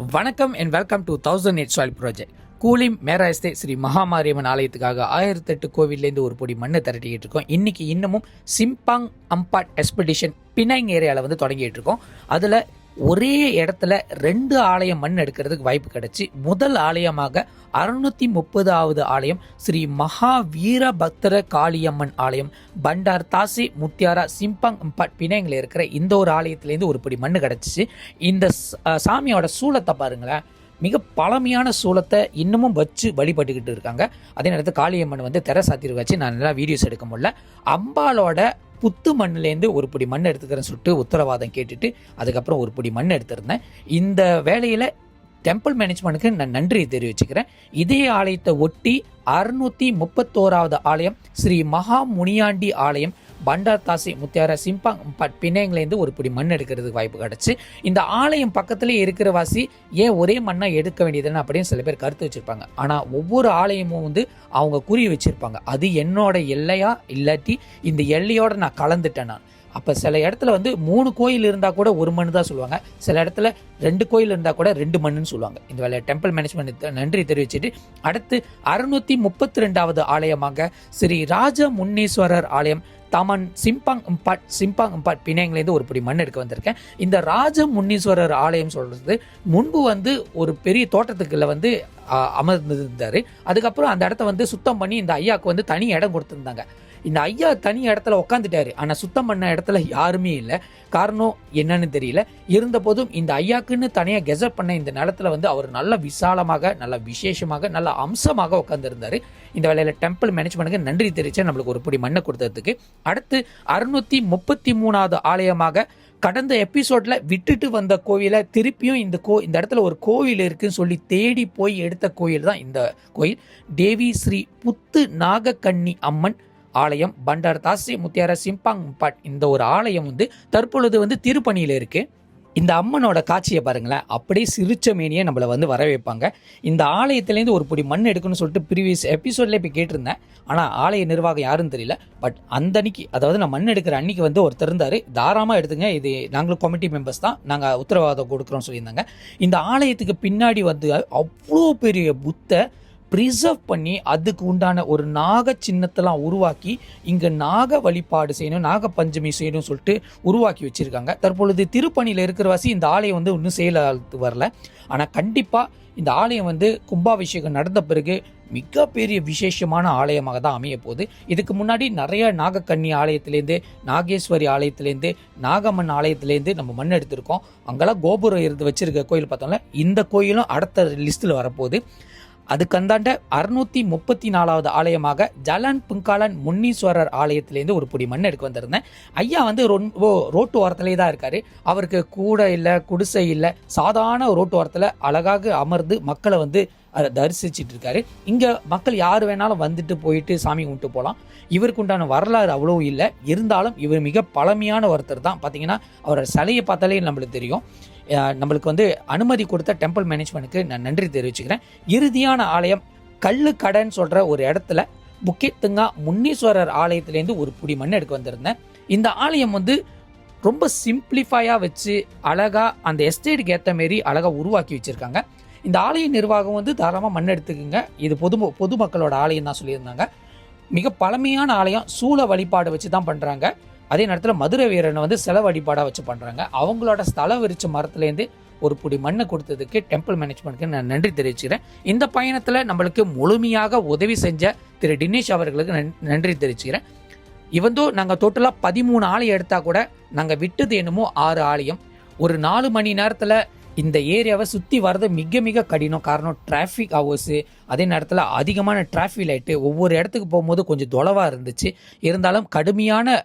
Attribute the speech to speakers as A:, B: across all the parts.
A: வணக்கம் and welcome to 1008 soil project. கூலிம் மேராஸ்தே ஸ்ரீ மகாமாரியம்மன் ஆலயத்துக்காக 1008 கோவிலேருந்து ஒரு பொடி மண்ணை திரட்டிக்கிட்டு இருக்கோம். இன்னைக்கு இன்னமும் சிம்பாங் அம்பாட் எக்ஸ்பெடிஷன் பினாங் ஏரியாவில் தொடங்கிட்டு இருக்கோம். அதில் ஒரே இடத்துல 2 ஆலயம் மண் எடுக்கிறதுக்கு வாய்ப்பு கிடைச்சி முதல் ஆலயமாக 630வது ஆலயம் ஸ்ரீ மகா வீரபத்திர காளியம்மன் ஆலயம் பண்டார் தாசி முத்தியாரா சிம்பாங் அம்பாட் பினாங்கில் இருக்கிற இந்த ஒரு ஆலயத்திலேருந்து ஒரு படி மண் கிடச்சிச்சு. இந்த சாமியோட சூலத்தை பாருங்களேன், மிக பழமையான சூலத்தை இன்னமும் வச்சு வழிபட்டுக்கிட்டு இருக்காங்க. அதே நேரத்தில் காளியம்மன் திரை சாத்திரு வச்சு நான் நல்லா வீடியோஸ் எடுக்க முடியல. அம்பாலோட புத்து மண்ணிலேருந்து ஒரு பிடி மண் எடுத்துக்கிறேன்னு சொல்லிட்டு உத்தரவாதம் கேட்டுட்டு அதுக்கப்புறம் ஒரு பிடி மண் எடுத்திருந்தேன். இந்த வேலையில் டெம்பிள் மேனேஜ்மெண்ட்டுக்கு நான் நன்றி தெரிவிச்சுக்கிறேன். இதே ஆலயத்தை ஒட்டி 631வது ஆலயம் ஸ்ரீ மகா முனியாண்டி ஆலயம் பண்டார் தாசி முத்தியாரா சிம்பாங் அம்பாட் பினாங்லேருந்து ஒரு பிடி மண் எடுக்கிறதுக்கு வாய்ப்பு கிடச்சி. இந்த ஆலயம் பக்கத்துலேயே இருக்கிற வாசி ஏன் ஒரே மண்ணாக எடுக்க வேண்டியதுன்னு அப்படின்னு சில பேர் கருத்து வச்சுருப்பாங்க. ஆனால் ஒவ்வொரு ஆலயமும் அவங்க குறி வச்சுருப்பாங்க, அது என்னோட எல்லையா இல்லாட்டி இந்த எல்லையோட நான் கலந்துட்டேன் நான். அப்போ சில இடத்துல 3 கோயில் இருந்தால் கூட ஒரு மண் தான் சொல்லுவாங்க, சில இடத்துல 2 கோயில் இருந்தால் கூட 2 மண்ணுன்னு சொல்லுவாங்க. இந்த வேலை டெம்பிள் மேனேஜ்மெண்ட் நன்றி தெரிவிச்சுட்டு அடுத்து 632வது ஆலயமாக ஸ்ரீ ராஜ முன்னீஸ்வரர் ஆலயம் தமன் சிம்பாங் அம்பாட் பினாங்லேருந்து ஒரு பிடி மண் எடுக்க வந்திருக்கேன். இந்த ராஜ முன்னீஸ்வரர் ஆலயம் சொல்றது முன்பு ஒரு பெரிய தோட்டத்துக்குள்ள அமர்ந்திருந்தாரு. அதுக்கப்புறம் அந்த இடத்த சுத்தம் பண்ணி இந்த ஐயாவுக்கு தனி இடம் கொடுத்துருந்தாங்க. இந்த ஐயா தனி இடத்துல உட்காந்துட்டாரு, ஆனால் சுத்தம் பண்ண இடத்துல யாருமே இல்லை. காரணம் என்னன்னு தெரியல. இருந்த போதும் இந்த ஐயாக்குன்னு தனியாக கெசட் பண்ண இந்த நிலத்துல அவர் நல்ல விசாலமாக, நல்ல விசேஷமாக, நல்ல அம்சமாக உட்காந்துருந்தாரு. இந்த வேலையில் டெம்பிள் மேனேஜ்மெண்ட்டுக்கு நன்றி தெரிவிச்சு நம்மளுக்கு ஒரு பிடி மண்ணை கொடுத்ததுக்கு. அடுத்து 633வது ஆலயமாக கடந்த எபிசோட்ல விட்டுட்டு வந்த கோவிலை திருப்பியும் இந்த இடத்துல ஒரு கோவில் இருக்குன்னு சொல்லி தேடி போய் எடுத்த கோயில் தான் இந்த கோயில். தேவி ஸ்ரீ புத்து நாகக்கண்ணி அம்மன் ஆலயம் பண்டார் தாசி முத்தியாரா சிம்பாங் அம்பாட். இந்த ஒரு ஆலயம் தற்பொழுது திருப்பணியில் இருக்கு. இந்த அம்மனோட காட்சியை பாருங்களேன், அப்படியே சிரிச்ச மேனியே நம்மளை வர வைப்பாங்க. இந்த ஆலயத்திலேருந்து ஒரு பொடி மண் எடுக்கணும்னு சொல்லிட்டு ப்ரீவியஸ் எபிசோட்லேயே போய் கேட்டிருந்தேன். ஆனால் ஆலய நிர்வாகம் யாருன்னு தெரியல. பட் அந்த அன்னைக்கு, அதாவது நான் மண் எடுக்கிற அன்னைக்கு ஒருத்தர் இருந்தார், தாராளமாக எடுத்துங்க, இது நாங்களும் கமிட்டி மெம்பர்ஸ் தான், நாங்கள் உத்தரவாதம் கொடுக்குறோம் சொல்லியிருந்தாங்க. இந்த ஆலயத்துக்கு பின்னாடி அவ்வளோ பெரிய புத்தை ப்ரிசர்வ் பண்ணி அதுக்கு உண்டான ஒரு நாக சின்னத்தெல்லாம் உருவாக்கி இங்கே நாக வழிபாடு செய்யணும், நாக பஞ்சமி செய்யணும் சொல்லிட்டு உருவாக்கி வச்சுருக்காங்க. தற்பொழுது திருப்பணியில் இருக்கிற வாசி இந்த ஆலயம் இன்னும் செயலுக்கு வரல. ஆனால் கண்டிப்பாக இந்த ஆலயம் கும்பாபிஷேகம் நடந்த பிறகு மிகப்பெரிய விசேஷமான ஆலயமாக தான் அமைய போகுது. இதுக்கு முன்னாடி நிறைய நாகக்கண்ணி ஆலயத்திலேருந்து, நாகேஸ்வரி ஆலயத்திலேருந்து, நாகம்மன் ஆலயத்திலேருந்து நம்ம மண் எடுத்திருக்கோம். அங்கெல்லாம் கோபுரம் இருந்து வச்சிருக்க கோயில் பார்த்தோம்ல, இந்த கோயிலும் அடுத்த லிஸ்ட்டில் வரப்போகுது. அதுக்கு அந்தாண்ட 634வது ஆலயமாக ஜலன் புங்காலன் முன்னீஸ்வரர் ஆலயத்திலேருந்து ஒரு பொடி மண் எடுக்க வந்திருந்தேன். ஐயா ரொம்ப ரோட்டு ஓரத்திலே தான் இருக்காரு. அவருக்கு கூட இல்லை, குடிசை இல்லை, சாதாரண ரோட்டு ஓரத்தில் அழகாக அமர்ந்து மக்களை அதை தரிசிச்சுட்டு இருக்காரு. இங்கே மக்கள் யார் வேணாலும் வந்துட்டு போயிட்டு சாமி கும்பிட்டு போகலாம். இவருக்கு உண்டான வரலாறு அவ்வளோ இல்லை, இருந்தாலும் இவர் மிக பழமையான ஒருத்தர் தான். பார்த்தீங்கன்னா அவரோட சிலையை பார்த்தாலே நம்மளுக்கு தெரியும். நம்மளுக்கு அனுமதி கொடுத்த டெம்பிள் மேனேஜ்மெண்ட்டுக்கு நான் நன்றி தெரிவிச்சுக்கிறேன். இறுதியான ஆலயம் கல்லு கடன் சொல்கிற ஒரு இடத்துல புக்கெத்துங்கா முன்னீஸ்வரர் ஆலயத்திலேருந்து ஒரு புடி மண் எடுக்க வந்திருந்தேன். இந்த ஆலயம் ரொம்ப சிம்பிளிஃபையாக வச்சு அழகாக அந்த எஸ்டேட்டுக்கு ஏற்ற மாரி அழகாக உருவாக்கி வச்சுருக்காங்க. இந்த ஆலய நிர்வாகம் தாராளமாக மண் எடுத்துக்குங்க, இது பொதுமக்களோட ஆலயம் தான் சொல்லியிருந்தாங்க. மிக பழமையான ஆலயம், சூழ வழிபாடு வச்சு தான் பண்ணுறாங்க. அதே நேரத்தில் மதுரை வீரனை செல வழிபாடாக வச்சு பண்ணுறாங்க. அவங்களோட ஸ்தல விரிச்ச மரத்துலேருந்து ஒரு புடி மண்ணை கொடுத்ததுக்கு டெம்பிள் மேனேஜ்மெண்ட்டுக்கு நான் நன்றி தெரிவிச்சுக்கிறேன். இந்த பயணத்தில் நம்மளுக்கு முழுமையாக உதவி செஞ்ச திரு தினேஷ் அவர்களுக்கு நன்றி தெரிவிச்சுக்கிறேன். நாங்கள் டோட்டலாக 13 ஆலயம் எடுத்தால் கூட நாங்கள் விட்டது என்னமோ 6 ஆலயம். ஒரு 4 மணி நேரத்தில் இந்த ஏரியாவை சுற்றி வர்றது மிக மிக கடினம். காரணம் டிராஃபிக் ஹவர்ஸு, அதே நேரத்தில் அதிகமான டிராஃபிக் லைட்டு, ஒவ்வொரு இடத்துக்கு போகும்போது கொஞ்சம் தொலைவாக இருந்துச்சு. இருந்தாலும் கடுமையான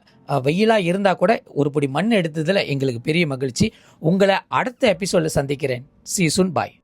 A: வெயிலாக இருந்தால் கூட ஒரு பொடி மண் எடுத்ததில் எங்களுக்கு பெரிய மகிழ்ச்சி. உங்களை அடுத்த எபிசோடில் சந்திக்கிறேன். See you soon. Bye.